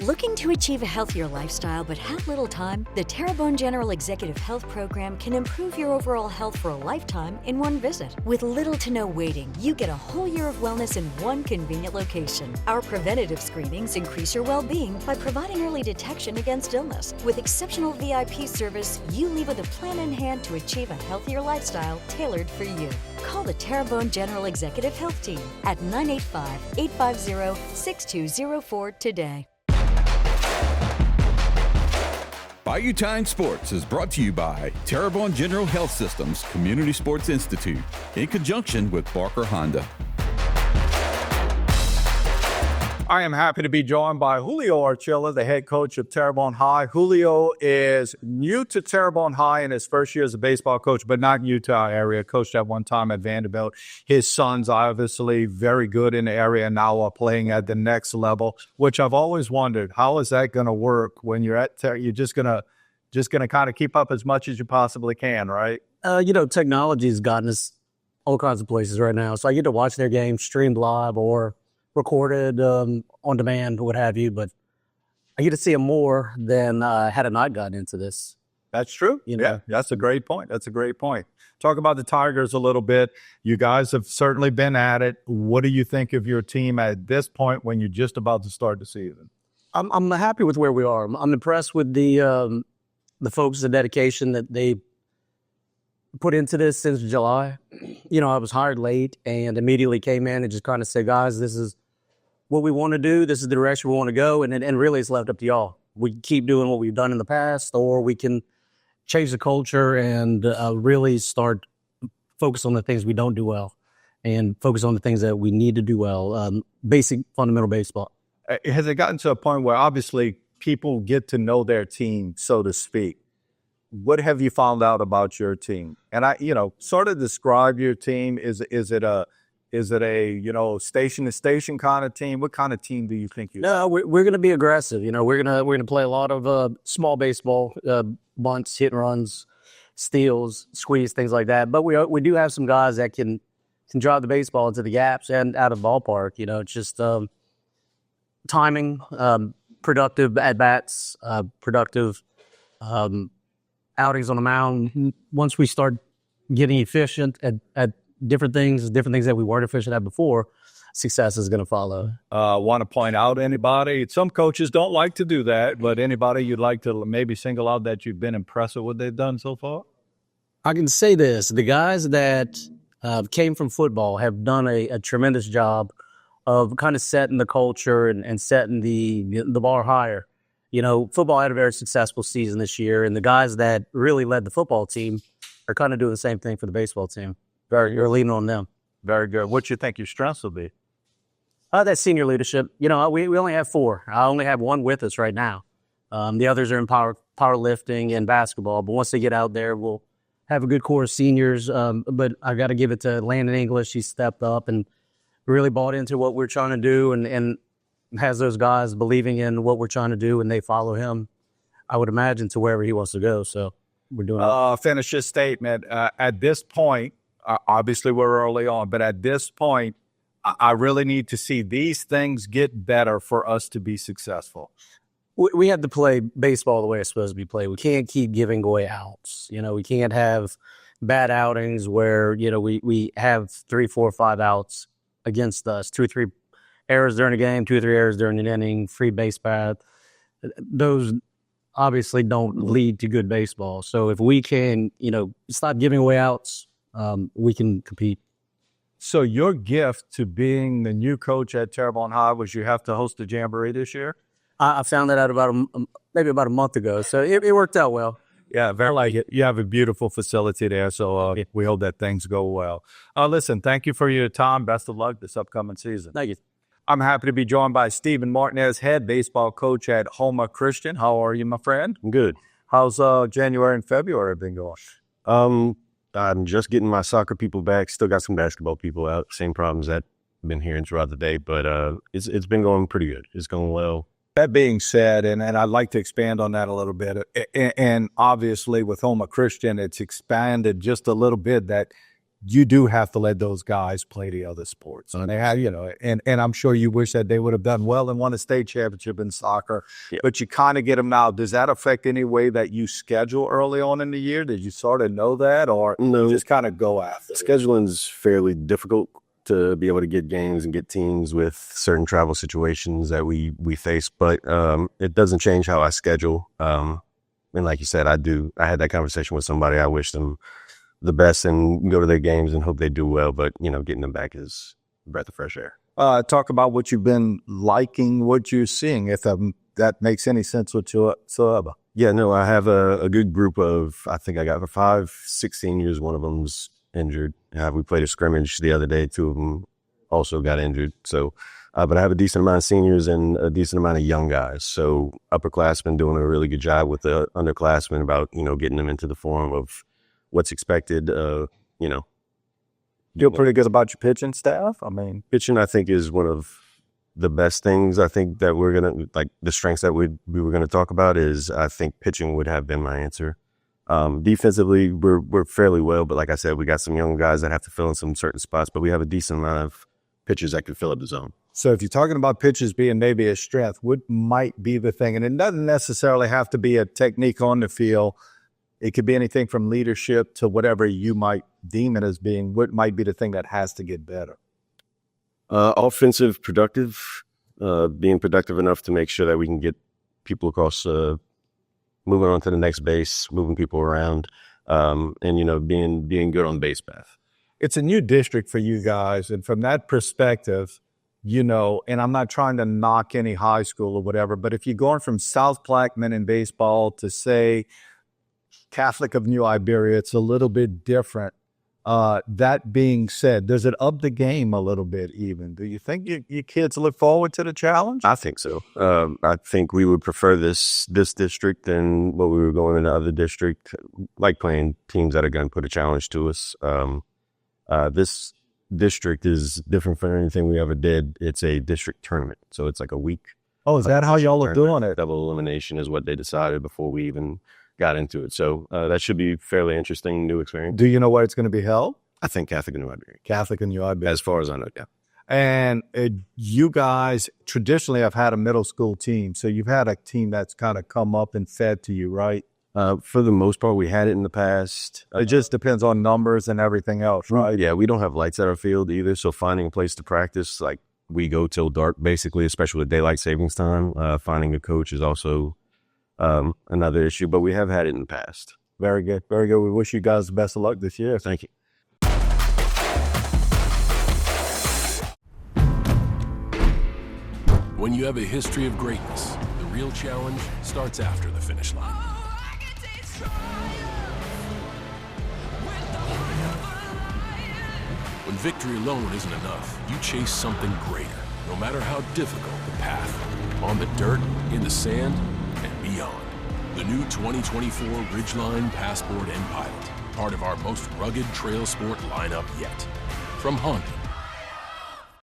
Looking to achieve a healthier lifestyle but have little time? The Terrebonne General Executive Health Program can improve your overall health for a lifetime in one visit. With little to no waiting, you get a whole year of wellness in one convenient location. Our preventative screenings increase your well-being by providing early detection against illness. With exceptional VIP service, you leave with a plan in hand to achieve a healthier lifestyle tailored for you. Call the Terrebonne General Executive Health Team at 985-850-6204 today. Bayou Time Sports is brought to you by Terrebonne General Health Systems Community Sports Institute in conjunction with Barker Honda. I am happy to be joined by Julio Archilla, the head coach of Terrebonne High. Julio is new to Terrebonne High in his first year as a baseball coach, but not new to our area. Coached at one time at Vanderbilt. His sons are obviously very good in the area and now are playing at the next level, which I've always wondered, how is that going to work when you're at you're just gonna kind of keep up as much as you possibly can, right? Technology has gotten us all kinds of places right now. So I get to watch their games streamed live or recorded on demand, what have you, but I get to see them more than had I not gotten into this. That's true. Yeah, that's a great point. Talk about the Tigers a little bit. You guys have certainly been at it. What do you think of your team at this point when you're just about to start the season? I'm happy with where we are. I'm impressed with the focus and dedication that they put into this since July. I was hired late and immediately came in and just kind of said, guys, this is what we want to do. This is the direction we want to go. And really it's left up to y'all. We can keep doing what we've done in the past, or we can change the culture and really start focus on the things we don't do well and focus on the things that we need to do well. Basic fundamental baseball. Has it gotten to a point where obviously people get to know their team, so to speak? What have you found out about your team? And sort of describe your team. Is it a station to station kind of team? What kind of team do you think you? No, we're going to be aggressive. We're gonna play a lot of small baseball, bunts, hit and runs, steals, squeeze, things like that. But we do have some guys that can drive the baseball into the gaps and out of the ballpark. It's just timing, productive at bats, productive outings on the mound. Once we start getting efficient at different things that we weren't efficient at before, success is going to follow. Want to point out anybody? Some coaches don't like to do that, but anybody you'd like to maybe single out that you've been impressed with what they've done so far? I can say this. The guys that came from football have done a tremendous job of kind of setting the culture and setting the bar higher. Football had a very successful season this year, and the guys that really led the football team are kind of doing the same thing for the baseball team. You're leaning on them. Very good. What do you think your strengths will be? That senior leadership. We only have 4. I only have 1 with us right now. The others are in powerlifting and basketball, but once they get out there, we'll have a good core of seniors. But I got to give it to Landon English. He stepped up and really bought into what we're trying to do and has those guys believing in what we're trying to do, and they follow him, I would imagine, to wherever he wants to go. So we're doing it. Finish your statement. At this point, obviously we're early on, but at this point, I really need to see these things get better for us to be successful. We have to play baseball the way it's supposed to be played. We can't keep giving away outs. We can't have bad outings where, we have 3, 4, 5 outs against us, 2 or 3 errors during the game, 2 or 3 errors during an inning, free base path. Those obviously don't lead to good baseball. So if we can, stop giving away outs, we can compete. So your gift to being the new coach at Terrebonne High was you have to host a jamboree this year? I found that out maybe about a month ago. So it worked out well. Yeah, very like it. You have a beautiful facility there, so we hope that things go well. Listen, thank you for your time. Best of luck this upcoming season. Thank you. I'm happy to be joined by Stephen Martinez, head baseball coach at Houma Christian. How are you, my friend? I'm good. How's January and February been going? I'm just getting my soccer people back. Still got some basketball people out. Same problems that I've been hearing throughout the day, but it's been going pretty good. It's going well. That being said, and I'd like to expand on that a little bit, and obviously with Houma Christian, it's expanded just a little bit that you do have to let those guys play the other sports. And they have, and I'm sure you wish that they would have done well and won a state championship in soccer, but you kind of get them now. Does that affect any way that you schedule early on in the year? Did you sort of know that, or No. just kind of go after it? Scheduling's fairly difficult to be able to get games and get teams with certain travel situations that we face, but it doesn't change how I schedule. And like you said, I had that conversation with somebody. I wish them the best and go to their games and hope they do well, but getting them back is a breath of fresh air. Talk about what you've been liking, what you're seeing, if that makes any sense whatsoever. Yeah, no, I have a good group of, I think I got 5, 6 seniors. One of them's injured. We played a scrimmage the other day. 2 of them also got injured. So, but I have a decent amount of seniors and a decent amount of young guys. So upperclassmen doing a really good job with the underclassmen about, getting them into the form of what's expected. Feel pretty good about your pitching staff? I mean, pitching, I think, is one of the best things. I think that we're going to, like, the strengths that we were going to talk about is, I think pitching would have been my answer. Defensively, we're fairly well, but like I said, we got some young guys that have to fill in some certain spots, but we have a decent amount of pitchers that can fill up the zone. So if you're talking about pitchers being maybe a strength, what might be the thing? And it doesn't necessarily have to be a technique on the field. It could be anything from leadership to whatever you might deem it as being. What might be the thing that has to get better? Offensive, productive, being productive enough to make sure that we can get people across, moving on to the next base, moving people around, and being good on base path. It's a new district for you guys, and from that perspective, and I'm not trying to knock any high school or whatever, but if you're going from South Plaquemine in baseball to, say, Catholic of New Iberia, it's a little bit different. That being said, does it up the game a little bit even? Do you think your kids look forward to the challenge? I think so. I think we would prefer this district than what we were going in the other district, like playing teams that are going to put a challenge to us. This district is different from anything we ever did. It's a district tournament, so it's like a week. Oh, is that how y'all are doing it? Double elimination is what they decided before we even got into it. So that should be fairly interesting, new experience. Do you know where it's going to be held? I think Catholic and New Iberia. Catholic and New Iberia. As far as I know, yeah. And you guys traditionally have had a middle school team. So you've had a team that's kind of come up and fed to you, right? For the most part, we had it in the past. It just depends on numbers and everything else, right? Yeah, we don't have lights at our field either. So finding a place to practice, like we go till dark, basically, especially with daylight savings time. Finding a coach is also another issue, but we have had it in the past. Very good. Very good. We wish you guys the best of luck this year. Thank you. When you have a history of greatness, the real challenge starts after the finish line. When victory alone isn't enough, you chase something greater, no matter how difficult the path. On the dirt, in the sand, and beyond. The new 2024 Ridgeline Passport and Pilot, part of our most rugged trail sport lineup yet. From Honda